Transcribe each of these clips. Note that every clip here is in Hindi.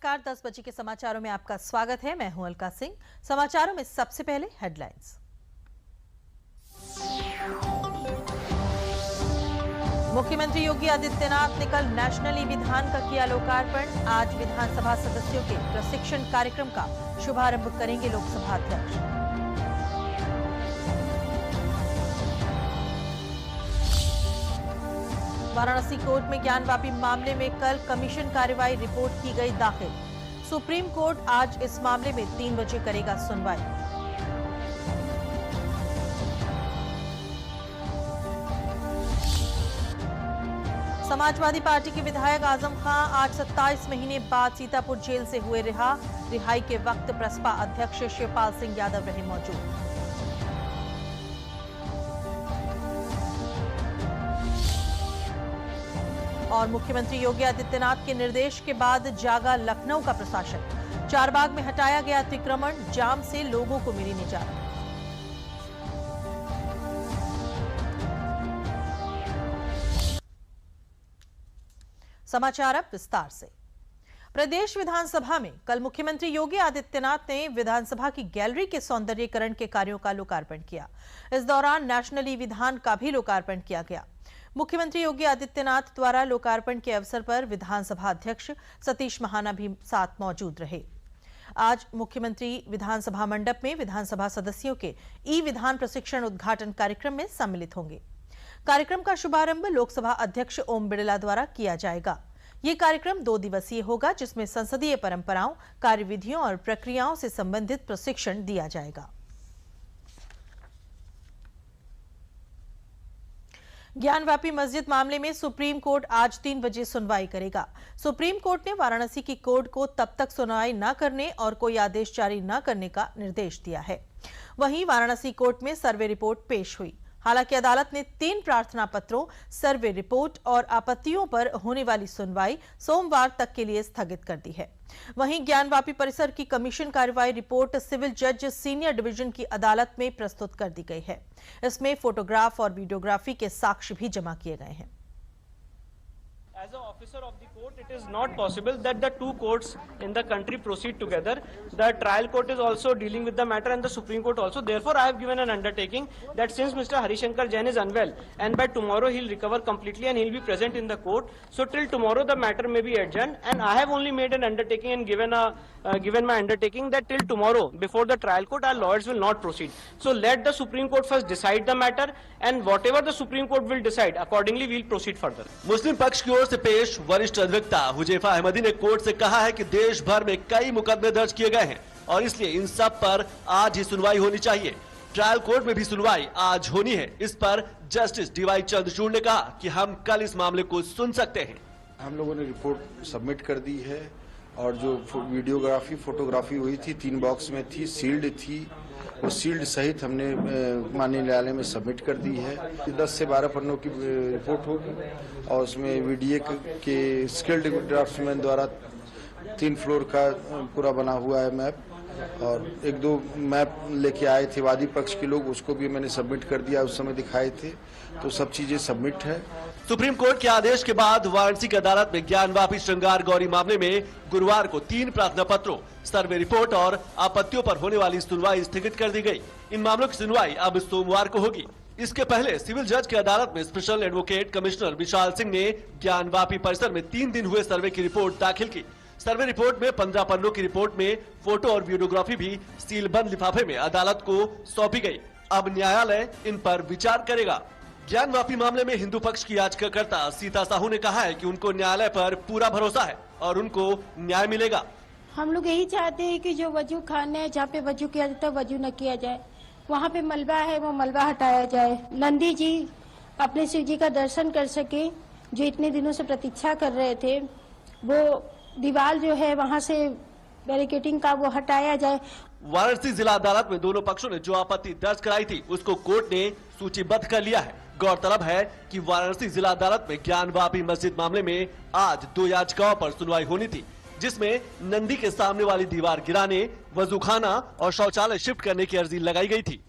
नमस्कार, 10 बजे के समाचारों में आपका स्वागत है। मैं हूं अलका सिंह। समाचारों में सबसे पहले हेडलाइंस। मुख्यमंत्री योगी आदित्यनाथ ने कल नेशनल ई-विधान का किया लोकार्पण। आज विधानसभा सदस्यों के प्रशिक्षण कार्यक्रम का शुभारंभ करेंगे लोकसभा अध्यक्ष। वाराणसी कोर्ट में ज्ञानवापी मामले में कल कमीशन कार्रवाई रिपोर्ट की गई दाखिल। सुप्रीम कोर्ट आज इस मामले में 3 बजे करेगा सुनवाई। समाजवादी पार्टी के विधायक आजम खां आज 27 महीने बाद सीतापुर जेल से हुए रिहा। रिहाई के वक्त प्रसपा अध्यक्ष शिवपाल सिंह यादव रहे मौजूद। और मुख्यमंत्री योगी आदित्यनाथ के निर्देश के बाद जागा लखनऊ का प्रशासन। चारबाग में हटाया गया अतिक्रमण, जाम से लोगों को मिली निजात। समाचार अब विस्तार से। प्रदेश विधानसभा में कल मुख्यमंत्री योगी आदित्यनाथ ने विधानसभा की गैलरी के सौंदर्यीकरण के कार्यों का लोकार्पण किया। इस दौरान नेशनल ई-विधान का भी लोकार्पण किया गया। मुख्यमंत्री योगी आदित्यनाथ द्वारा लोकार्पण के अवसर पर विधानसभा अध्यक्ष सतीश महाना भी साथ मौजूद रहे। आज मुख्यमंत्री विधानसभा मंडप में विधानसभा सदस्यों के ई-विधान प्रशिक्षण उद्घाटन कार्यक्रम में सम्मिलित होंगे। कार्यक्रम का शुभारंभ लोकसभा अध्यक्ष ओम बिड़ला द्वारा किया जाएगा। ये कार्यक्रम 2 दिवसीय होगा, जिसमें संसदीय परंपराओं, कार्यविधियों और प्रक्रियाओं से संबंधित प्रशिक्षण दिया जाएगा। ज्ञानवापी मस्जिद मामले में सुप्रीम कोर्ट आज 3 बजे सुनवाई करेगा। सुप्रीम कोर्ट ने वाराणसी की कोर्ट को तब तक सुनवाई न करने और कोई आदेश जारी न करने का निर्देश दिया है। वहीं वाराणसी कोर्ट में सर्वे रिपोर्ट पेश हुई। हालांकि अदालत ने 3 प्रार्थना पत्रों, सर्वे रिपोर्ट और आपत्तियों पर होने वाली सुनवाई सोमवार तक के लिए स्थगित कर दी है। वहीं ज्ञानवापी परिसर की कमीशन कार्रवाई रिपोर्ट सिविल जज सीनियर डिवीजन की अदालत में प्रस्तुत कर दी गई है। इसमें फोटोग्राफ और वीडियोग्राफी के साक्ष्य भी जमा किए गए हैं। As an officer of the court, it is not possible that the two courts in the country proceed together. The trial court is also dealing with the matter and the Supreme Court also. Therefore, I have given an undertaking that since Mr. Harishankar Jain is unwell and by tomorrow he'll recover completely and he'll be present in the court. So till tomorrow the matter may be adjourned, and I have only made an undertaking and given my undertaking that till tomorrow before the trial court our lawyers will not proceed. So let the Supreme Court first decide the matter, and whatever the Supreme Court will decide, accordingly we'll proceed further. मुस्लिम पक्ष की ओर से पेश वरिष्ठ अधिवक्ता हुजैफा अहमदी ने कोर्ट से कहा है कि देश भर में कई मुकदमे दर्ज किए गए हैं और इसलिए इन सब पर आज ही सुनवाई होनी चाहिए। ट्रायल कोर्ट में भी सुनवाई आज होनी है। इस पर जस्टिस डीवाई चंद्रचूड़ ने कहा कि हम कल इस मामले को सुन सकते हैं। हम लोगों ने रिपोर्ट सबमिट कर दी है और जो वीडियोग्राफी, फोटोग्राफी हुई थी 3 बॉक्स में थी, सील्ड थी, वो सील्ड सहित हमने माननीय न्यायालय में सबमिट कर दी है। 10 से 12 पन्नों की रिपोर्ट होगी और उसमें वीडीए के स्किल्ड ड्राफ्ट्समैन द्वारा 3 फ्लोर का पूरा बना हुआ है मैप, और 1-2 मैप लेके आए थे वादी पक्ष के लोग, उसको भी मैंने सबमिट कर दिया, उस समय दिखाए थे, तो सब चीजें सबमिट है। सुप्रीम कोर्ट के आदेश के बाद वाराणसी की अदालत में ज्ञानवापी श्रृंगार गौरी मामले में गुरुवार को 3 प्रार्थना पत्रों, सर्वे रिपोर्ट और आपत्तियों पर होने वाली सुनवाई स्थगित कर दी गई। इन मामलों की सुनवाई अब सोमवार को होगी। इसके पहले सिविल जज की अदालत में special advocate commissioner Vishal Singh ने ज्ञानवापी परिसर में 3 दिन हुए सर्वे की रिपोर्ट दाखिल की। सर्वे रिपोर्ट में 15 पन्नों की रिपोर्ट में फोटो और वीडियोग्राफी भी सीलबंद लिफाफे में अदालत को सौंपी गई। अब न्यायालय इन पर विचार करेगा। ज्ञानवापी मामले में हिंदू पक्ष की याचिकाकर्ता सीता साहू ने कहा है कि उनको न्यायालय पर पूरा भरोसा है और उनको न्याय मिलेगा। हम लोग यही चाहते हैं कि जो वजू खाना है, जहाँ पे वजू किया जाता है वजू न किया जाए, वहाँ पे मलबा है वो मलबा हटाया जाए। नंदी जी अपने शिव जी का दर्शन कर सके, जो इतने दिनों से प्रतीक्षा कर रहे थे, वो दीवार जो है वहाँ से बैरिकेडिंग का वो हटाया जाए। वाराणसी जिला अदालत में दोनों पक्षों ने जो आपत्ति दर्ज कराई थी उसको कोर्ट ने सूचीबद्ध कर लिया है। गौरतलब है कि वाराणसी जिला अदालत में ज्ञानवापी मस्जिद मामले में आज 2 याचिकाओं पर सुनवाई होनी थी, जिसमें नंदी के सामने वाली दीवार गिराने, वजूखाना और शौचालय शिफ्ट करने की अर्जी लगाई गई थी।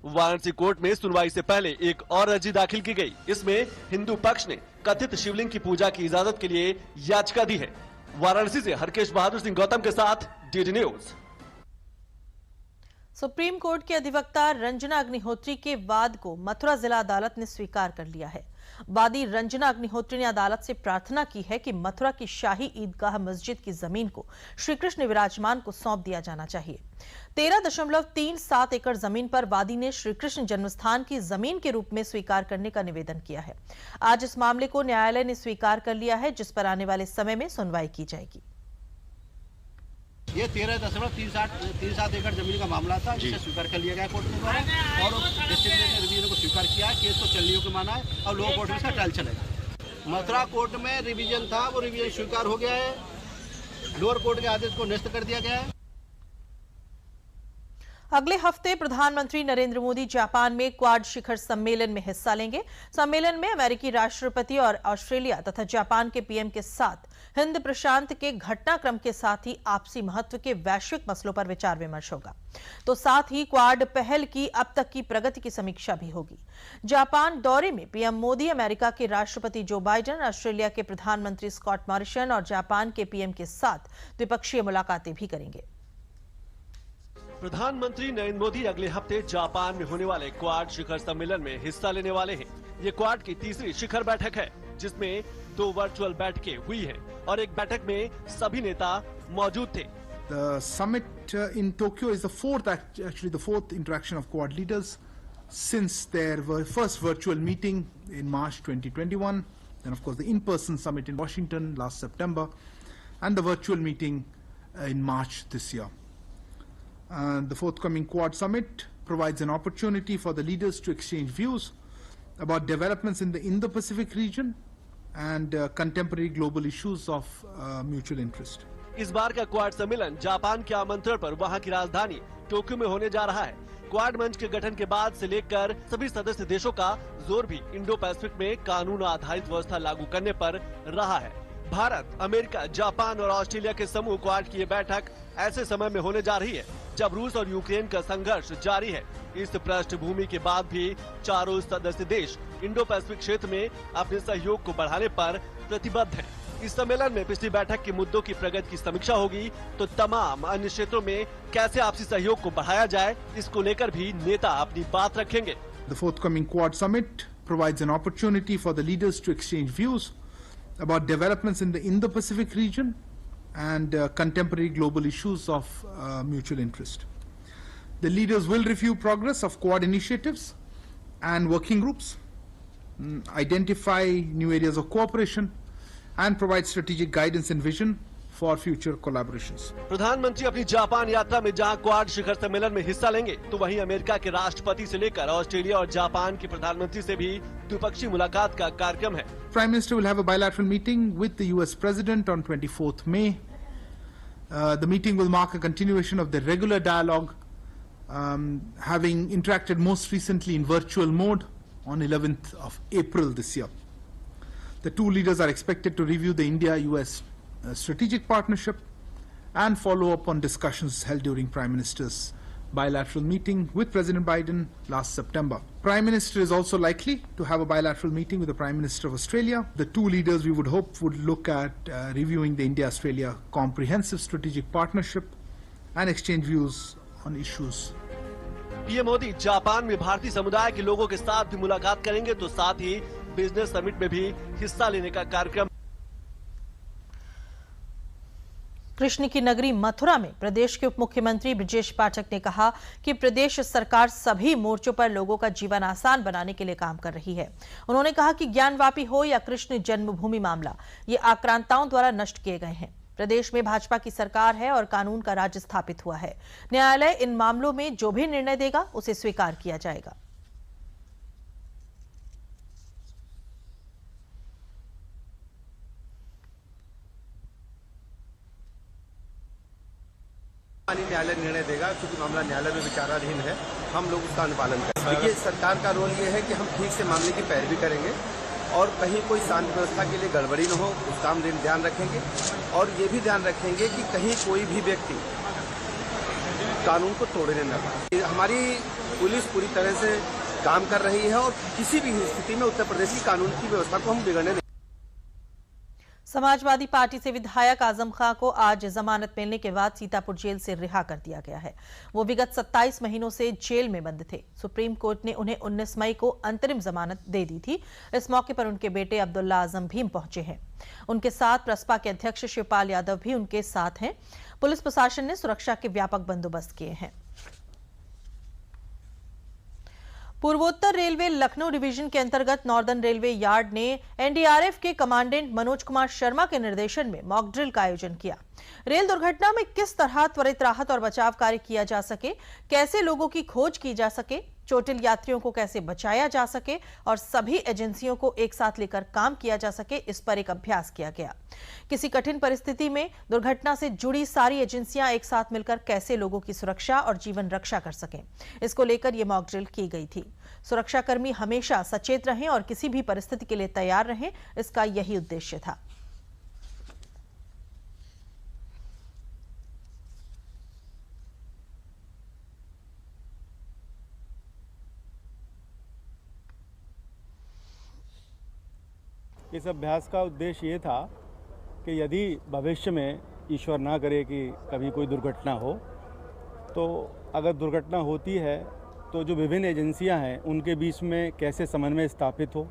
वाराणसी कोर्ट में सुनवाई से पहले एक और अर्जी दाखिल की गई। इसमें हिंदू पक्ष ने कथित शिवलिंग की पूजा की इजाजत के लिए याचिका दी है। वाराणसी से हरकेश बहादुर सिंह गौतम के साथ डीडी न्यूज। सुप्रीम कोर्ट के अधिवक्ता रंजना अग्निहोत्री के वाद को मथुरा जिला अदालत ने स्वीकार कर लिया है। वादी रंजना अग्निहोत्री ने अदालत से प्रार्थना की है कि मथुरा की शाही ईदगाह मस्जिद की जमीन को श्री कृष्ण विराजमान को सौंप दिया जाना चाहिए। 13.37 एकड़ जमीन पर वादी ने श्री कृष्ण जन्मस्थान की जमीन के रूप में स्वीकार करने का निवेदन किया है। आज इस मामले को न्यायालय ने स्वीकार कर लिया है, जिस पर आने वाले समय में सुनवाई की जाएगी। ये 13.37 एकड़ जमीन का मामला था, जिसे स्वीकार कर लिया गया कोर्ट के द्वारा और डिस्ट्रिक्ट ने रिवीजन को स्वीकार किया है। केस को चलने को माना है और लोअर कोर्ट में इसका ट्रायल चलेगा। मथुरा कोर्ट में रिवीजन था, वो रिवीजन स्वीकार हो गया है। लोअर कोर्ट के आदेश को निरस्त कर दिया गया है। अगले हफ्ते प्रधानमंत्री नरेंद्र मोदी जापान में क्वाड शिखर सम्मेलन में हिस्सा लेंगे। सम्मेलन में अमेरिकी राष्ट्रपति और ऑस्ट्रेलिया तथा जापान के पीएम के साथ हिंद प्रशांत के घटनाक्रम के साथ ही आपसी महत्व के वैश्विक मसलों पर विचार विमर्श होगा। तो साथ ही क्वाड पहल की अब तक की प्रगति की समीक्षा भी होगी। जापान दौरे में पीएम मोदी अमेरिका के राष्ट्रपति जो बाइडेन, ऑस्ट्रेलिया के प्रधानमंत्री स्कॉट मॉरिसन और जापान के पीएम के साथ द्विपक्षीय मुलाकातें भी करेंगे। प्रधानमंत्री नरेंद्र मोदी अगले हफ्ते जापान में होने वाले क्वाड शिखर सम्मेलन में हिस्सा लेने वाले हैं। ये क्वाड की तीसरी शिखर बैठक है, जिसमें 2 वर्चुअल बैठकें हुई हैं और एक बैठक में सभी नेता मौजूद थे। The summit in Tokyo is the fourth interaction of Quad leaders since their first virtual meeting in March 2021, then of course the in-person summit in Washington last September, and the virtual meeting in March this year. The forthcoming Quad summit provides an opportunity for the leaders to exchange views about developments in the Indo-Pacific region and contemporary global issues of mutual interest. इस बार का क्वाड सम्मेलन जापान के आमंत्रण पर वहां की राजधानी टोक्यो में होने जा रहा है। क्वाड मंच के गठन के बाद से लेकर सभी सदस्य देशों का जोर भी इंडो पैसिफिक में कानून आधारित व्यवस्था लागू करने पर रहा है। भारत, अमेरिका, जापान और ऑस्ट्रेलिया के समूह क्वाड की ये बैठक ऐसे समय में होने जा रही है जब रूस और यूक्रेन का संघर्ष जारी है। इस पृष्ठभूमि के बाद भी चारों सदस्य देश इंडो पैसिफिक क्षेत्र में अपने सहयोग को बढ़ाने पर प्रतिबद्ध हैं। इस सम्मेलन में पिछली बैठक के मुद्दों की प्रगति की समीक्षा होगी, तो तमाम अन्य क्षेत्रों में कैसे आपसी सहयोग को बढ़ाया जाए, इसको लेकर भी नेता अपनी बात रखेंगे। The forthcoming Quad summit provides an opportunity for the leaders to exchange views about developments in the Indo-Pacific region and contemporary global issues of mutual interest. The leaders will review progress of Quad initiatives and working groups, identify new areas of cooperation, and provide strategic guidance and vision for future collaborations. प्रधानमंत्री अपनी जापान यात्रा में जहां क्वाड शिखर सम्मेलन में हिस्सा लेंगे, तो वहीं अमेरिका के राष्ट्रपति से लेकर ऑस्ट्रेलिया और जापान के प्रधानमंत्री से भी द्विपक्षीय मुलाकात का कार्यक्रम है। Prime Minister will have a bilateral meeting with the US President on 24th May. The meeting will mark a continuation of the regular dialogue, having interacted most recently in virtual mode on 11th of April this year. The two leaders are expected to review the India-US strategic partnership and follow up on discussions held during Prime Minister's bilateral meeting with President Biden last September. Prime Minister is also likely to have a bilateral meeting with the Prime Minister of Australia. The two leaders, we would hope, would look at reviewing the India-Australia comprehensive strategic partnership and exchange views on issues. PM Modi Japan में भारतीय समुदाय के लोगों के साथ भी मुलाकात करेंगे, तो साथ ही बिजनेस समिट में भी हिस्सा लेने का कार्यक्रम। कृष्ण की नगरी मथुरा में प्रदेश के उप मुख्यमंत्री ब्रजेश पाठक ने कहा कि प्रदेश सरकार सभी मोर्चों पर लोगों का जीवन आसान बनाने के लिए काम कर रही है। उन्होंने कहा कि ज्ञानवापी हो या कृष्ण जन्मभूमि मामला, ये आक्रांताओं द्वारा नष्ट किए गए हैं। प्रदेश में भाजपा की सरकार है और कानून का राज स्थापित हुआ है। न्यायालय इन मामलों में जो भी निर्णय देगा उसे स्वीकार किया जाएगा। न्यायालय निर्णय देगा, क्योंकि मामला न्यायालय में विचाराधीन है। हम लोग उसका अनुपालन करेंगे। देखिए, सरकार का रोल ये है कि हम ठीक से मामले की पैरवी करेंगे और कहीं कोई शांति व्यवस्था के लिए गड़बड़ी न हो, उसका हम ध्यान रखेंगे और ये भी ध्यान रखेंगे कि कहीं कोई भी व्यक्ति कानून को तोड़ने न पाए। हमारी पुलिस पूरी तरह से काम कर रही है और किसी भी स्थिति में उत्तर प्रदेश की कानून की व्यवस्था को हम बिगड़ने नहीं। समाजवादी पार्टी से विधायक आजम खां को आज जमानत मिलने के बाद सीतापुर जेल से रिहा कर दिया गया है। वो विगत 27 महीनों से जेल में बंद थे। सुप्रीम कोर्ट ने उन्हें 19 मई को अंतरिम जमानत दे दी थी। इस मौके पर उनके बेटे अब्दुल्ला आजम भी पहुंचे हैं। उनके साथ प्रसपा के अध्यक्ष शिवपाल यादव भी उनके साथ हैं। पुलिस प्रशासन ने सुरक्षा के व्यापक बंदोबस्त किए हैं। पूर्वोत्तर रेलवे लखनऊ डिवीजन के अंतर्गत नॉर्दर्न रेलवे यार्ड ने एनडीआरएफ के कमांडेंट मनोज कुमार शर्मा के निर्देशन में मॉक ड्रिल का आयोजन किया। रेल दुर्घटना में किस तरह त्वरित राहत और बचाव कार्य किया जा सके, कैसे लोगों की खोज की जा सके, चोटिल यात्रियों को कैसे बचाया जा सके और सभी एजेंसियों को एक साथ लेकर काम किया जा सके, इस पर एक अभ्यास किया गया। किसी कठिन परिस्थिति में दुर्घटना से जुड़ी सारी एजेंसियां एक साथ मिलकर कैसे लोगों की सुरक्षा और जीवन रक्षा कर सकें, इसको लेकर यह मॉक ड्रिल की गई थी। सुरक्षाकर्मी हमेशा सचेत रहें और किसी भी परिस्थिति के लिए तैयार रहें, इसका यही उद्देश्य था। इस अभ्यास का उद्देश्य ये था कि यदि भविष्य में ईश्वर ना करे कि कभी कोई दुर्घटना हो, तो अगर दुर्घटना होती है तो जो विभिन्न एजेंसियां हैं उनके बीच में कैसे समन्वय स्थापित हो,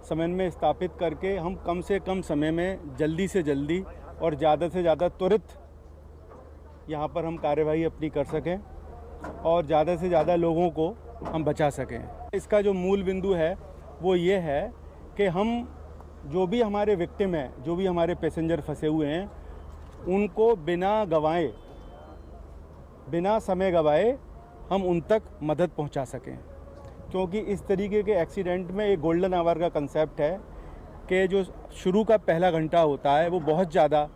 समन्वय स्थापित करके हम कम से कम समय में जल्दी से जल्दी और ज़्यादा से ज़्यादा त्वरित यहाँ पर हम कार्यवाही अपनी कर सकें और ज़्यादा से ज़्यादा लोगों को हम बचा सकें। इसका जो मूल बिंदु है वो ये है कि हम जो भी हमारे विक्टिम हैं, जो भी हमारे पैसेंजर फंसे हुए हैं, उनको बिना गंवाए, बिना समय गंवाए हम उन तक मदद पहुंचा सकें। क्योंकि इस तरीके के एक्सीडेंट में एक गोल्डन आवर का कंसेप्ट है कि जो शुरू का पहला घंटा होता है वो बहुत ज़्यादा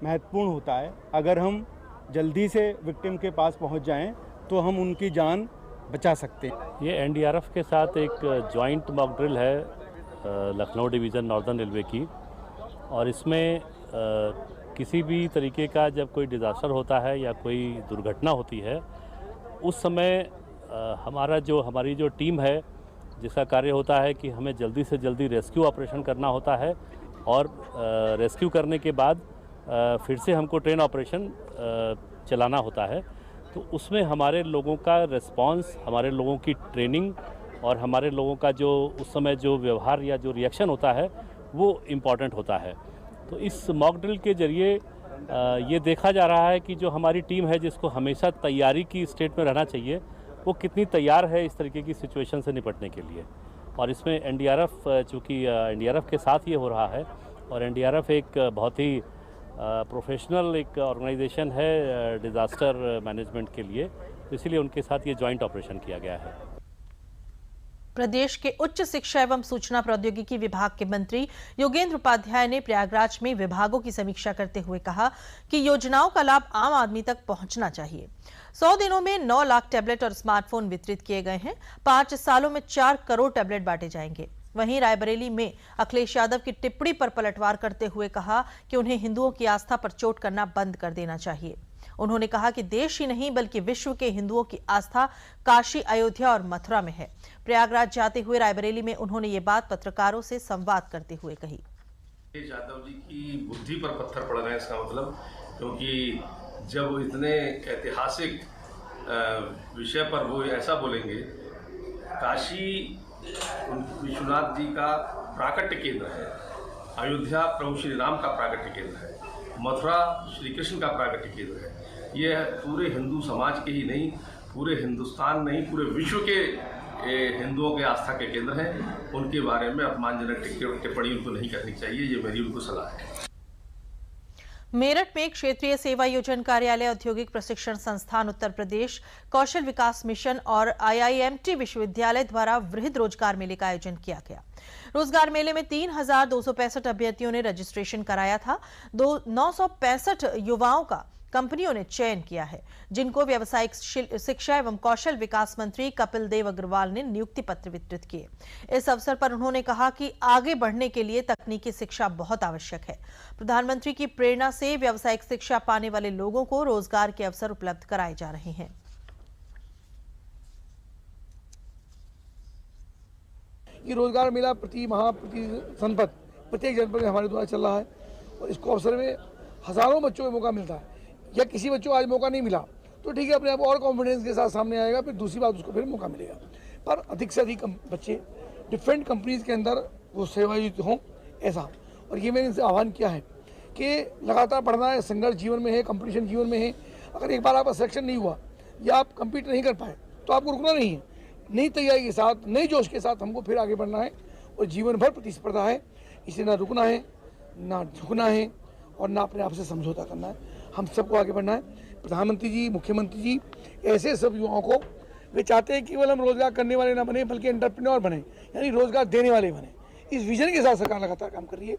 महत्वपूर्ण होता है। अगर हम जल्दी से विक्टिम के पास पहुंच जाएं तो हम उनकी जान बचा सकते हैं। ये एनडीआरएफ के साथ एक जॉइंट मॉक ड्रिल है लखनऊ डिवीज़न नॉर्दर्न रेलवे की, और इसमें किसी भी तरीके का जब कोई डिज़ास्टर होता है या कोई दुर्घटना होती है, उस समय हमारी जो टीम है, जिसका कार्य होता है कि हमें जल्दी से जल्दी रेस्क्यू ऑपरेशन करना होता है और रेस्क्यू करने के बाद फिर से हमको ट्रेन ऑपरेशन चलाना होता है। तो उसमें हमारे लोगों का रिस्पांस, हमारे लोगों की ट्रेनिंग और हमारे लोगों का जो उस समय जो व्यवहार या जो रिएक्शन होता है वो इम्पॉर्टेंट होता है। तो इस मॉक ड्रिल के ज़रिए ये देखा जा रहा है कि जो हमारी टीम है, जिसको हमेशा तैयारी की स्टेट में रहना चाहिए, वो कितनी तैयार है इस तरीके की सिचुएशन से निपटने के लिए। और इसमें एनडीआरएफ, चूँकि एनडीआरएफ के साथ ये हो रहा है और एनडीआरएफ एक बहुत ही प्रोफेशनल एक ऑर्गेनाइजेशन है डिज़ास्टर मैनेजमेंट के लिए, तो इसीलिए उनके साथ ये जॉइंट ऑपरेशन किया गया है। प्रदेश के उच्च शिक्षा एवं सूचना प्रौद्योगिकी विभाग के मंत्री योगेंद्र उपाध्याय ने प्रयागराज में विभागों की समीक्षा करते हुए कहा कि योजनाओं का लाभ आम आदमी तक पहुंचना चाहिए। 100 दिनों में 9 लाख टैबलेट और स्मार्टफोन वितरित किए गए हैं। 5 सालों में 4 करोड़ टैबलेट बांटे जाएंगे। वहीं रायबरेली में अखिलेश यादव की टिप्पणी पर पलटवार करते हुए कहा कि उन्हें हिंदुओं की आस्था पर चोट करना बंद कर देना चाहिए। उन्होंने कहा कि देश ही नहीं बल्कि विश्व के हिंदुओं की आस्था काशी, अयोध्या और मथुरा में है। प्रयागराज जाते हुए रायबरेली में उन्होंने ये बात पत्रकारों से संवाद करते हुए कही। यादव जी की बुद्धि पर पत्थर पड़ गए, इसका मतलब, क्योंकि जब वो इतने ऐतिहासिक विषय पर वो ऐसा बोलेंगे, काशी विश्वनाथ जी का प्राकट्य केंद्र है, अयोध्या प्रभु श्री राम का प्राकट्य केंद्र है, मथुरा श्री कृष्ण का प्राकट्य केंद्र है। यह पूरे हिंदू समाज के ही नहीं, पूरे हिंदुस्तान नहीं, पूरे विश्व के हिंदुओं के आस्था के केंद्र हैं। उनके बारे में अपमानजनक टिप्पणी उनको नहीं करनी चाहिए, ये मेरी उनको सलाह है। मेरठ में क्षेत्रीय सेवा योजन कार्यालय, औद्योगिक प्रशिक्षण संस्थान उत्तर प्रदेश, कौशल विकास मिशन और IIMT विश्वविद्यालय द्वारा वृहद रोजगार मेले का आयोजन किया गया। रोजगार मेले में 3265 अभ्यर्थियों ने रजिस्ट्रेशन कराया था। 965 युवाओं का कंपनियों ने चयन किया है, जिनको व्यावसायिक शिक्षा एवं कौशल विकास मंत्री कपिल देव अग्रवाल ने नियुक्ति पत्र वितरित किए। इस अवसर पर उन्होंने कहा कि आगे बढ़ने के लिए तकनीकी शिक्षा बहुत आवश्यक है। प्रधानमंत्री की प्रेरणा से व्यावसायिक शिक्षा पाने वाले लोगों को रोजगार के अवसर उपलब्ध कराए जा रहे हैं। ये रोजगार मेला प्रति माह, प्रति जनपद प्रत्येक जनपद में हमारे द्वारा चल रहा है और इसको अवसर में हज़ारों बच्चों को मौका मिलता है। या किसी बच्चों को आज मौका नहीं मिला तो ठीक है, अपने आप और कॉन्फिडेंस के साथ सामने आएगा, फिर दूसरी बात उसको फिर मौका मिलेगा। पर अधिक से अधिक बच्चे डिफरेंट कंपनीज के अंदर वो सेवायुक्त हों, ऐसा। और ये मैंने इनसे आह्वान किया है कि लगातार पढ़ना है, संघर्ष जीवन में है, कंपटीशन जीवन में है। अगर एक बार आपका सिलेक्शन नहीं हुआ या आप कम्पीट नहीं कर पाए तो आपको रुकना नहीं है। नई तैयारी के साथ, नई जोश के साथ हमको फिर आगे बढ़ना है और जीवन भर प्रतिस्पर्धा है, इसे ना रुकना है, ना झुकना है और ना अपने आप से समझौता करना है। हम सबको आगे बढ़ना है। प्रधानमंत्री जी, मुख्यमंत्री जी ऐसे सब युवाओं को वे चाहते हैं केवल हम रोजगार करने वाले ना बने बल्कि एंटरप्रेन्योर बने, यानी रोजगार देने वाले बने। इस विजन के साथ सरकार लगातार काम कर रही है।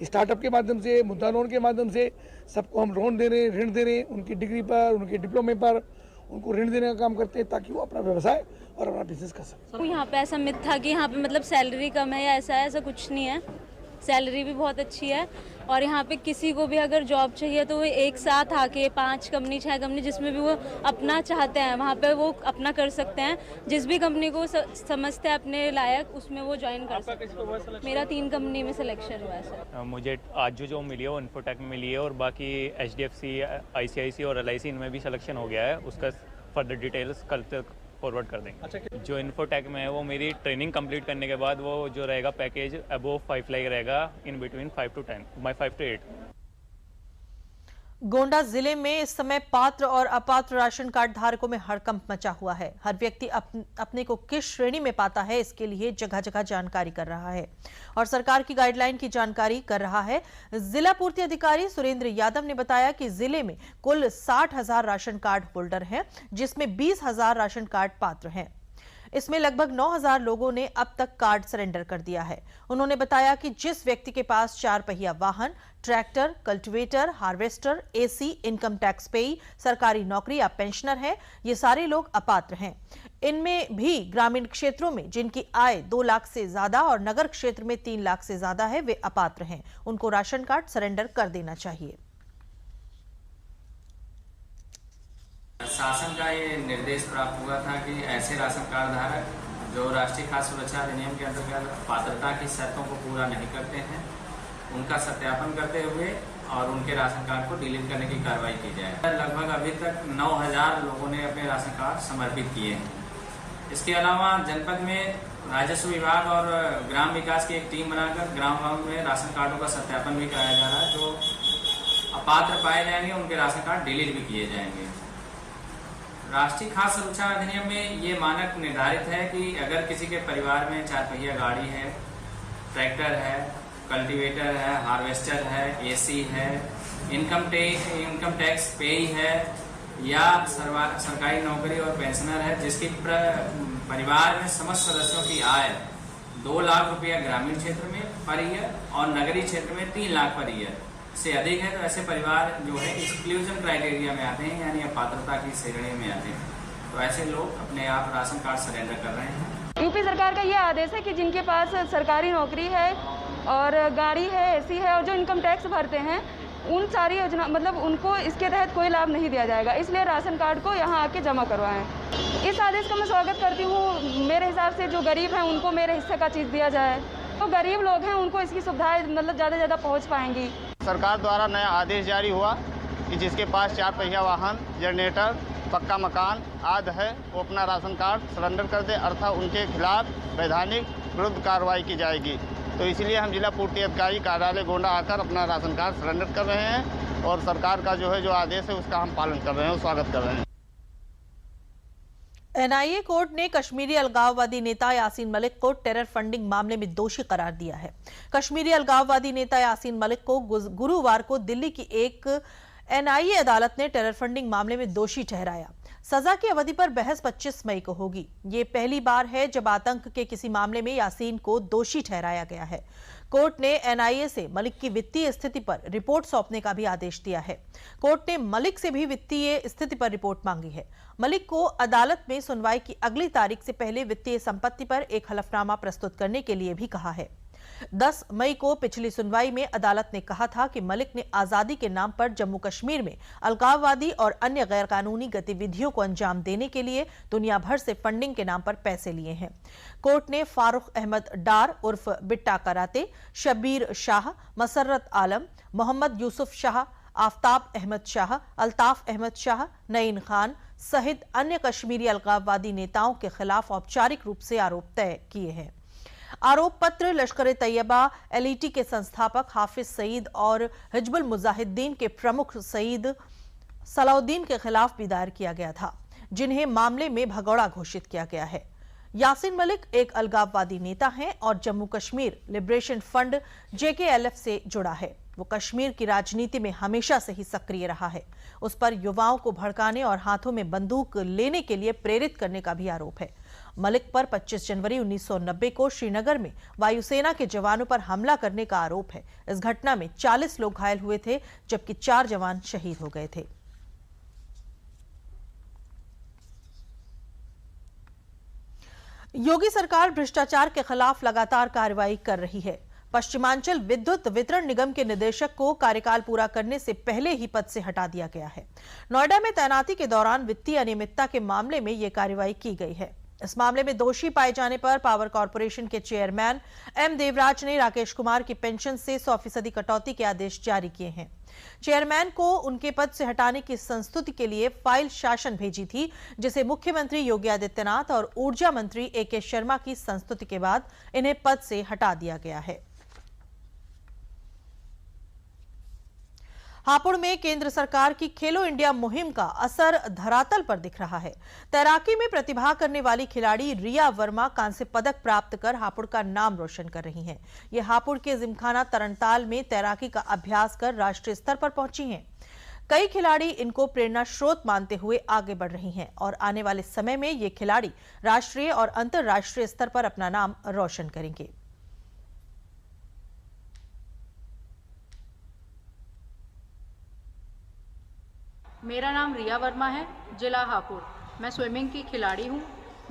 स्टार्टअप के माध्यम से, मुद्रा लोन के माध्यम से सबको हम लोन दे रहे हैं, ऋण दे रहे हैं, उनकी डिग्री पर, उनके डिप्लोमे पर उनको ऋण देने का काम करते हैं ताकि वो अपना व्यवसाय और अपना बिजनेस कर सकें। यहाँ पे ऐसा मिथ था कि यहाँ पे मतलब सैलरी कम है या ऐसा कुछ नहीं है। सैलरी भी बहुत अच्छी है और यहाँ पे किसी को भी अगर जॉब चाहिए तो वो एक साथ आके 5 कंपनी 6 कंपनी जिसमें भी वो अपना चाहते हैं वहाँ पे वो अपना कर सकते हैं। जिस भी कंपनी को समझते हैं अपने लायक उसमें वो ज्वाइन कर सकते हैं। मेरा 3 कंपनी में सिलेक्शन हुआ है सर। मुझे आज जो जॉब मिली है वो इन्फोटेक में मिली है और बाकी HDFC, ICICI और LIC इनमें भी सिलेक्शन हो गया है। उसका फर्दर डिटेल्स कल तक फॉरवर्ड कर देंगे। अच्छा, जो इन्फोटेक में है वो मेरी ट्रेनिंग कंप्लीट करने के बाद वो जो रहेगा पैकेज अबोव 5 लाख रहेगा, in between 5 to 10, 5 to 8। Gonda जिले में इस समय पात्र और अपात्र राशन कार्ड धारकों में हड़कंप मचा हुआ है। हर व्यक्ति अपने को किस श्रेणी में पाता है इसके लिए जगह जगह जानकारी कर रहा है और सरकार की गाइडलाइन की जानकारी कर रहा है। जिला पूर्ति अधिकारी सुरेंद्र यादव ने बताया कि जिले में कुल 60,000 राशन कार्ड होल्डर हैं, जिसमें 20,000 राशन कार्ड पात्र हैं। इसमें लगभग 9,000 लोगों ने अब तक कार्ड सरेंडर कर दिया है। उन्होंने बताया कि जिस व्यक्ति के पास 4 पहिया वाहन, tractor, cultivator, harvester, AC, income tax पेई, सरकारी नौकरी या पेंशनर है, ये सारे लोग अपात्र हैं। इनमें भी ग्रामीण क्षेत्रों में जिनकी आय 2 लाख से ज्यादा और नगर क्षेत्र में 3 लाख से ज्यादा है, वे अपात्र हैं। उनको राशन कार्ड सरेंडर कर देना चाहिए। शासन का ये निर्देश प्राप्त हुआ था कि ऐसे राशन कार्ड धारक जो राष्ट्रीय खाद्य सुरक्षा अधिनियम के अंतर्गत पात्रता की शर्तों को पूरा नहीं करते हैं, उनका सत्यापन करते हुए और उनके राशन कार्ड को डिलीट करने की कार्रवाई की जाए। लगभग अभी तक 9,000 लोगों ने अपने राशन कार्ड समर्पित किए हैं। इसके अलावा जनपद में राजस्व विभाग और ग्राम विकास की एक टीम बनाकर ग्राम में राशन कार्डों का सत्यापन भी कराया जा रहा है। जो अपात्र पाए जाएंगे उनके राशन कार्ड डिलीट भी किए जाएंगे। राष्ट्रीय खाद्य सुरक्षा अधिनियम में ये मानक निर्धारित है कि अगर किसी के परिवार में 4 पहिया गाड़ी है, ट्रैक्टर है, कल्टीवेटर है, हार्वेस्टर है, AC है, इनकम टैक्स पेई है या सरकारी नौकरी और पेंशनर है, जिसके परिवार में समस्त सदस्यों की आय 2 लाख रुपया ग्रामीण क्षेत्र में पर ईयर और नगरीय क्षेत्र में 3 लाख पर ईयर से अधिक है, तो ऐसे परिवार जो है एक्सक्लूजन क्राइटेरिया में आते हैं, यानी अपात्रता की श्रेणी में आते हैं। तो ऐसे लोग अपने आप राशन कार्ड सरेंडर कर रहे हैं। यूपी सरकार का ये आदेश है कि जिनके पास सरकारी नौकरी है और गाड़ी है, AC है और जो इनकम टैक्स भरते हैं, उन सारी योजना मतलब उनको इसके तहत कोई लाभ नहीं दिया जाएगा। इसलिए राशन कार्ड को यहाँ आके जमा करवाएं। इस आदेश का मैं स्वागत करती हूँ। मेरे हिसाब से जो गरीब हैं उनको मेरे हिस्से का चीज़ दिया जाए, तो गरीब लोग हैं उनको इसकी सुविधाएं मतलब ज़्यादा से ज़्यादा पहुँच पाएंगी। सरकार द्वारा नया आदेश जारी हुआ कि जिसके पास 4 पहिया वाहन, जनरेटर, पक्का मकान आदि है, वो अपना राशन कार्ड सरेंडर कर दे, अर्थात उनके खिलाफ वैधानिक विरुद्ध कार्रवाई की जाएगी। तो इसलिए हम जिला पूर्ति अधिकारी कार्यालय गोंडा आकर अपना राशन कार्ड सरेंडर कर रहे हैं और सरकार का जो आदेश है उसका हम पालन कर रहे हैं और स्वागत कर रहे हैं। NIA कोर्ट ने कश्मीरी अलगाववादी नेता यासीन मलिक को टेरर फंडिंग मामले में दोषी करार दिया है। कश्मीरी अलगाववादी नेता यासीन मलिक को गुरुवार को दिल्ली की एक NIA अदालत ने टेरर फंडिंग मामले में दोषी ठहराया। सजा की अवधि पर बहस 25 मई को होगी। ये पहली बार है जब आतंक के किसी मामले में यासीन को दोषी ठहराया गया है। कोर्ट ने NIA से मलिक की वित्तीय स्थिति पर रिपोर्ट सौंपने का भी आदेश दिया है। कोर्ट ने मलिक से भी वित्तीय स्थिति पर रिपोर्ट मांगी है। मलिक को अदालत में सुनवाई की अगली तारीख से पहले वित्तीय संपत्ति पर एक हलफनामा प्रस्तुत करने के लिए भी कहा है। 10 मई को पिछली सुनवाई में अदालत ने कहा था कि मलिक ने आजादी के नाम पर जम्मू कश्मीर में अलगाववादी और अन्य गैरकानूनी गतिविधियों को अंजाम देने के लिए दुनिया भर से फंडिंग के नाम पर पैसे लिए हैं। कोर्ट ने फारूक अहमद डार उर्फ बिट्टा कराते, शब्बीर शाह, मसर्रत आलम, मोहम्मद यूसुफ शाह, आफ्ताब अहमद शाह, अल्ताफ अहमद शाह, नईन खान सहित अन्य कश्मीरी अलगाववादी नेताओं के खिलाफ औपचारिक रूप से आरोप तय किए हैं। आरोप पत्र लश्कर तैयबा, एलईटी के संस्थापक हाफिज सईद और हिजबुल मुजाहिदीन के प्रमुख सईद सलाउद्दीन के खिलाफ भी दायर किया गया था, जिन्हें मामले में भगौड़ा घोषित किया गया है। यासीन मलिक एक अलगाववादी नेता हैं और Jammu Kashmir liberation fund JKLF से जुड़ा है। वो कश्मीर की राजनीति में हमेशा से ही सक्रिय रहा है। उस पर युवाओं को भड़काने और हाथों में बंदूक लेने के लिए प्रेरित करने का भी आरोप है। मलिक पर 25 जनवरी 1990 को श्रीनगर में वायुसेना के जवानों पर हमला करने का आरोप है। इस घटना में 40 लोग घायल हुए थे, जबकि 4 जवान शहीद हो गए थे। योगी सरकार भ्रष्टाचार के खिलाफ लगातार कार्रवाई कर रही है। पश्चिमांचल विद्युत वितरण निगम के निदेशक को कार्यकाल पूरा करने से पहले ही पद से हटा दिया गया है। नोएडा में तैनाती के दौरान वित्तीय अनियमितता के मामले में यह कार्रवाई की गई है। इस मामले में दोषी पाए जाने पर पावर कॉर्पोरेशन के चेयरमैन M देवराज ने राकेश कुमार की पेंशन से 100% कटौती के आदेश जारी किए हैं। चेयरमैन को उनके पद से हटाने की संस्तुति के लिए फाइल शासन भेजी थी, जिसे मुख्यमंत्री योगी आदित्यनाथ और ऊर्जा मंत्री AK शर्मा की संस्तुति के बाद इन्हें पद से हटा दिया गया है। हापुड़ में केंद्र सरकार की खेलो इंडिया मुहिम का असर धरातल पर दिख रहा है। तैराकी में प्रतिभा करने वाली खिलाड़ी रिया वर्मा कांस्य पदक प्राप्त कर हापुड़ का नाम रोशन कर रही हैं। ये हापुड़ के जिमखाना तरनताल में तैराकी का अभ्यास कर राष्ट्रीय स्तर पर पहुंची हैं। कई खिलाड़ी इनको प्रेरणा स्रोत मानते हुए आगे बढ़ रही हैं और आने वाले समय में ये खिलाड़ी राष्ट्रीय और अंतर्राष्ट्रीय स्तर पर अपना नाम रोशन करेंगे। मेरा नाम रिया वर्मा है, जिला हापुड़। मैं स्विमिंग की खिलाड़ी हूँ।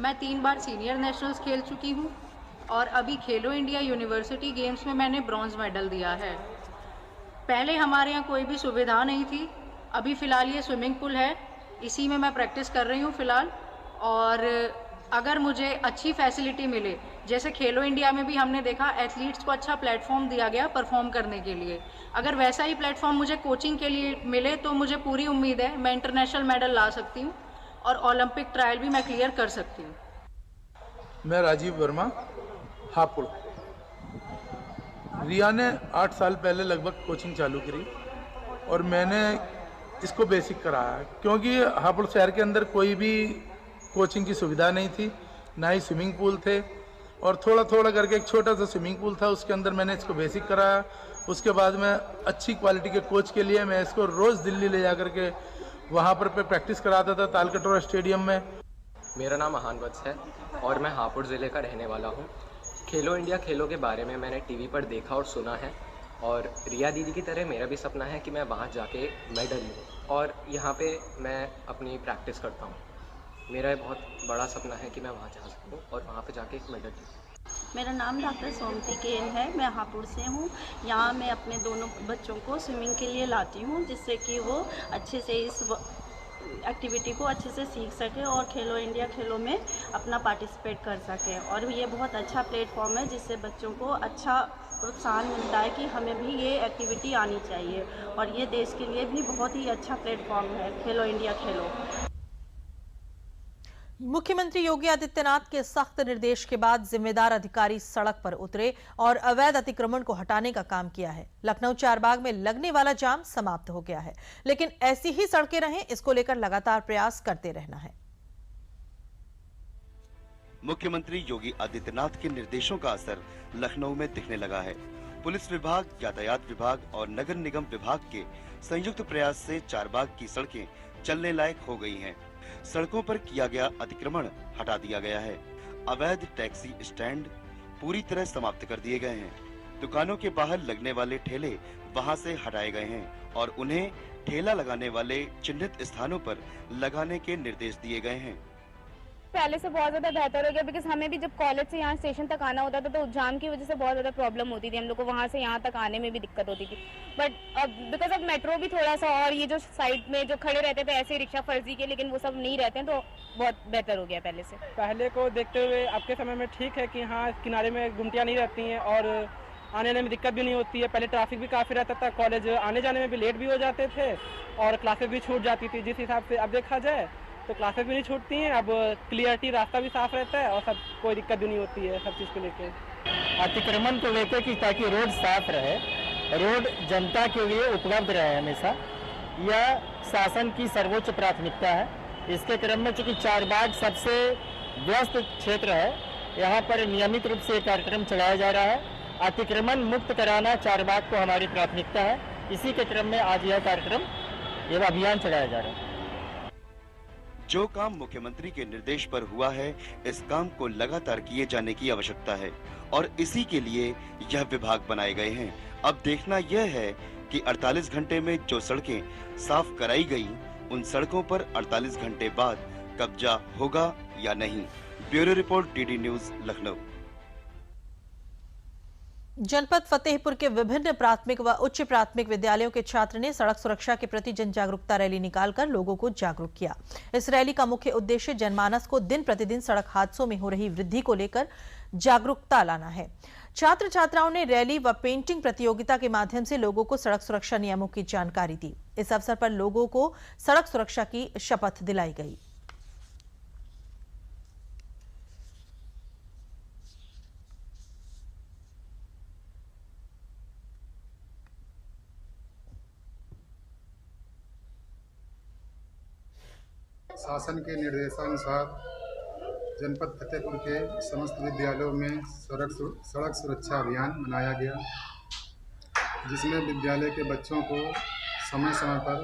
मैं 3 बार सीनियर नेशनल्स खेल चुकी हूँ और अभी खेलो इंडिया यूनिवर्सिटी गेम्स में मैंने ब्रॉन्ज मेडल दिया है। पहले हमारे यहाँ कोई भी सुविधा नहीं थी। अभी फ़िलहाल ये स्विमिंग पूल है, इसी में मैं प्रैक्टिस कर रही हूँ फ़िलहाल। और अगर मुझे अच्छी फैसिलिटी मिले, जैसे खेलो इंडिया में भी हमने देखा एथलीट्स को अच्छा प्लेटफॉर्म दिया गया परफॉर्म करने के लिए, अगर वैसा ही प्लेटफॉर्म मुझे कोचिंग के लिए मिले तो मुझे पूरी उम्मीद है मैं इंटरनेशनल मेडल ला सकती हूँ और ओलंपिक ट्रायल भी मैं क्लियर कर सकती हूँ। मैं राजीव वर्मा, हापुड़। रिया ने 8 साल पहले लगभग कोचिंग चालू करी और मैंने इसको बेसिक कराया, क्योंकि हापुड़ शहर के अंदर कोई भी कोचिंग की सुविधा नहीं थी, ना ही स्विमिंग पूल थे, और थोड़ा थोड़ा करके एक छोटा सा स्विमिंग पूल था, उसके अंदर मैंने इसको बेसिक कराया। उसके बाद मैं अच्छी क्वालिटी के कोच के लिए मैं इसको रोज़ दिल्ली ले जा करके वहाँ पर प्रैक्टिस कराता था तालकटोरा स्टेडियम में। मेरा नाम अहान वत्स है और मैं हापुड़ ज़िले का रहने वाला हूँ। खेलो इंडिया खेलों के बारे में मैंने टीवी पर देखा और सुना है, और रिया दीदी की तरह मेरा भी सपना है कि मैं वहाँ जाके मेडल लूँ, और यहाँ पे मैं अपनी प्रैक्टिस करता हूँ। मेरा बहुत बड़ा सपना है कि मैं वहाँ जा सकूँ और वहाँ पे जाके एक मेडल लूँ। मेरा नाम डॉक्टर सोमती केन है, मैं हापुड़ से हूँ। यहाँ मैं अपने दोनों बच्चों को स्विमिंग के लिए लाती हूँ, जिससे कि वो अच्छे से इस एक्टिविटी को अच्छे से सीख सके और खेलो इंडिया खेलों में अपना पार्टिसिपेट कर सके। और ये बहुत अच्छा प्लेटफॉर्म है जिससे बच्चों को अच्छा प्रोत्साहन मिलता है कि हमें भी ये एक्टिविटी आनी चाहिए, और ये देश के लिए भी बहुत ही अच्छा प्लेटफॉर्म है खेलो इंडिया खेलो। मुख्यमंत्री योगी आदित्यनाथ के सख्त निर्देश के बाद जिम्मेदार अधिकारी सड़क पर उतरे और अवैध अतिक्रमण को हटाने का काम किया है। लखनऊ चारबाग में लगने वाला जाम समाप्त हो गया है, लेकिन ऐसी ही सड़कें रहें, इसको लेकर लगातार प्रयास करते रहना है। मुख्यमंत्री योगी आदित्यनाथ के निर्देशों का असर लखनऊ में दिखने लगा है। पुलिस विभाग, यातायात विभाग और नगर निगम विभाग के संयुक्त प्रयास से चारबाग की सड़कें चलने लायक हो गई हैं। सड़कों पर किया गया अतिक्रमण हटा दिया गया है। अवैध टैक्सी स्टैंड पूरी तरह समाप्त कर दिए गए हैं। दुकानों के बाहर लगने वाले ठेले वहां से हटाए गए हैं और उन्हें ठेला लगाने वाले चिन्हित स्थानों पर लगाने के निर्देश दिए गए हैं। पहले से बहुत ज़्यादा बेहतर हो गया, बिकॉज हमें भी जब कॉलेज से यहाँ स्टेशन तक आना होता था तो जाम की वजह से बहुत ज़्यादा प्रॉब्लम होती थी, हम लोग को वहाँ से यहाँ तक आने में भी दिक्कत होती थी। बट अब बिकॉज अब मेट्रो भी थोड़ा सा, और ये जो साइड में जो खड़े रहते थे ऐसे रिक्शा फर्जी के, लेकिन वो सब नहीं रहते हैं, तो बहुत बेहतर हो गया पहले से। पहले को देखते हुए अब के समय में ठीक है कि हाँ किनारे में गुमटियाँ नहीं रहती हैं और आने जाने में दिक्कत भी नहीं होती है। पहले ट्रैफिक भी काफ़ी रहता था, कॉलेज आने जाने में भी लेट भी हो जाते थे और क्लासेस भी छूट जाती थी। जिस हिसाब से अब देखा जाए तो क्लासेस भी नहीं छूटती हैं, अब क्लियरिटी रास्ता भी साफ रहता है और सब कोई दिक्कत भी नहीं होती है सब चीज़ को लेके। अतिक्रमण को लेकर कि ताकि रोड साफ रहे, रोड जनता के लिए उपलब्ध रहे हमेशा, यह शासन की सर्वोच्च प्राथमिकता है। इसके क्रम में चूँकि चारबाग सबसे व्यस्त क्षेत्र है, यहाँ पर नियमित रूप से कार्यक्रम चलाया जा रहा है। अतिक्रमण मुक्त कराना चारबाग को हमारी प्राथमिकता है। इसी के क्रम में आज यह कार्यक्रम, यह अभियान चलाया जा रहा है। जो काम मुख्यमंत्री के निर्देश पर हुआ है, इस काम को लगातार किए जाने की आवश्यकता है और इसी के लिए यह विभाग बनाए गए हैं। अब देखना यह है कि 48 घंटे में जो सड़कें साफ कराई गई, उन सड़कों पर 48 घंटे बाद कब्जा होगा या नहीं। Bureau report, DD news, Lucknow. जनपद फतेहपुर के विभिन्न प्राथमिक व उच्च प्राथमिक विद्यालयों के छात्र ने सड़क सुरक्षा के प्रति जन जागरूकता रैली निकालकर लोगों को जागरूक किया। इस रैली का मुख्य उद्देश्य जनमानस को दिन प्रतिदिन सड़क हादसों में हो रही वृद्धि को लेकर जागरूकता लाना है। छात्र छात्राओं ने रैली व पेंटिंग प्रतियोगिता के माध्यम से लोगों को सड़क सुरक्षा नियमों की जानकारी दी। इस अवसर पर लोगों को सड़क सुरक्षा की शपथ दिलाई गई। शासन के निर्देशानुसार जनपद फतेहपुर के समस्त विद्यालयों में सड़क सुरक्षा अभियान मनाया गया, जिसमें विद्यालय के बच्चों को समय समय पर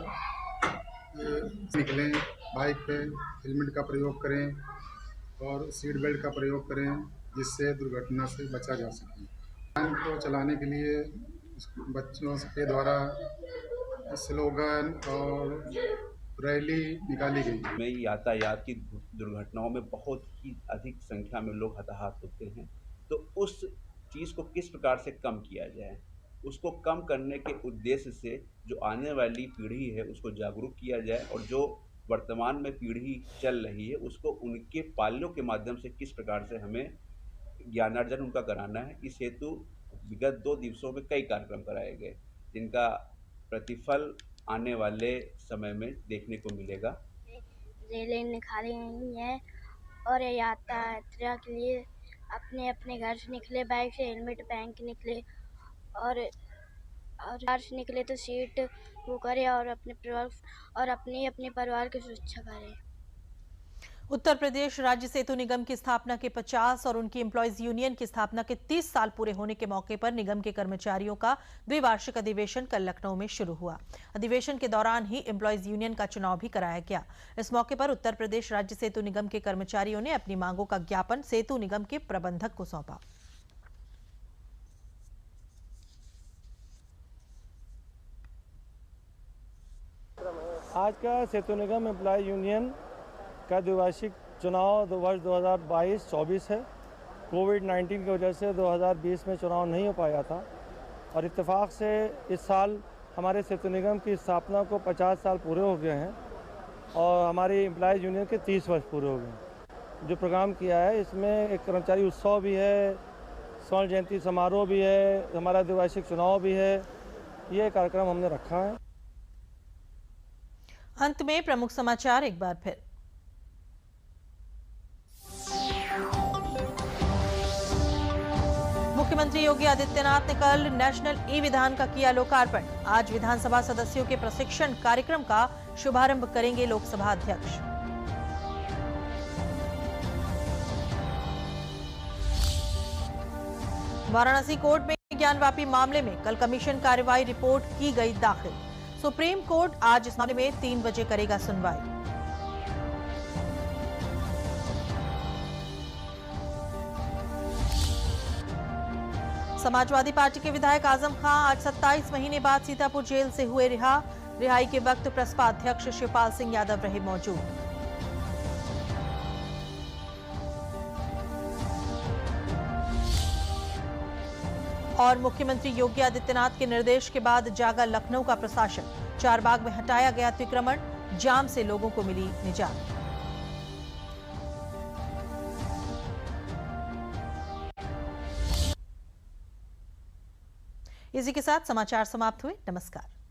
निकलें, बाइक पे हेलमेट का प्रयोग करें और सीट बेल्ट का प्रयोग करें, जिससे दुर्घटना से बचा जा सके। अभियान को चलाने के लिए बच्चों के द्वारा स्लोगन और रैली निकाली गई। में यातायात की दुर्घटनाओं में बहुत ही अधिक संख्या में लोग हताहत होते हैं, तो उस चीज़ को किस प्रकार से कम किया जाए, उसको कम करने के उद्देश्य से जो आने वाली पीढ़ी है उसको जागरूक किया जाए और जो वर्तमान में पीढ़ी चल रही है उसको उनके पाल्यों के माध्यम से किस प्रकार से हमें ज्ञानार्जन उनका कराना है। इस हेतु विगत 2 दिवसों में कई कार्यक्रम कराए गए, जिनका प्रतिफल आने वाले समय में देखने को मिलेगा। रैली निकाली गई है और यात्रा के लिए अपने अपने घर से निकले, बाइक से हेलमेट पहन के निकले और घर से निकले तो सीट वो करे और अपने परिवार की सुरक्षा करे। उत्तर प्रदेश राज्य सेतु निगम की स्थापना के 50 और उनकी एम्प्लॉयज यूनियन की स्थापना के 30 साल पूरे होने के मौके पर निगम के कर्मचारियों का द्विवार्षिक अधिवेशन कल लखनऊ में शुरू हुआ। अधिवेशन के दौरान ही एम्प्लॉयज यूनियन का चुनाव भी कराया गया। इस मौके पर उत्तर प्रदेश राज्य सेतु निगम के कर्मचारियों ने अपनी मांगों का ज्ञापन सेतु निगम के प्रबंधक को सौंपा। आज का सेतु निगम एम्प्लॉय यूनियन का द्विवार्षिक चुनाव वर्ष 2022-24 है। कोविड-19 की वजह से 2020 में चुनाव नहीं हो पाया था और इत्तेफाक से इस साल हमारे सेतु निगम की स्थापना को 50 साल पूरे हो गए हैं और हमारी एम्प्लॉयज़ यूनियन के 30 वर्ष पूरे हो गए हैं। जो प्रोग्राम किया है इसमें एक कर्मचारी उत्सव भी है, स्वर्ण जयंती समारोह भी है, हमारा द्विवार्षिक चुनाव भी है। ये कार्यक्रम हमने रखा है। अंत में प्रमुख समाचार एक बार फिर। मुख्यमंत्री योगी आदित्यनाथ ने कल नेशनल ई-विधान का किया लोकार्पण। आज विधानसभा सदस्यों के प्रशिक्षण कार्यक्रम का शुभारंभ करेंगे लोकसभा अध्यक्ष। वाराणसी कोर्ट में ज्ञानवापी मामले में कल कमीशन कार्रवाई रिपोर्ट की गई दाखिल। सुप्रीम कोर्ट आज इस मामले में 3 बजे करेगा सुनवाई। समाजवादी पार्टी के विधायक आजम खां आज 27 महीने बाद सीतापुर जेल से हुए रिहा। रिहाई के वक्त प्रसपा अध्यक्ष शिवपाल सिंह यादव रहे मौजूद। और मुख्यमंत्री योगी आदित्यनाथ के निर्देश के बाद जागा लखनऊ का प्रशासन। चारबाग में हटाया गया अतिक्रमण, जाम से लोगों को मिली निजात। इसी के साथ समाचार समाप्त हुए। नमस्कार।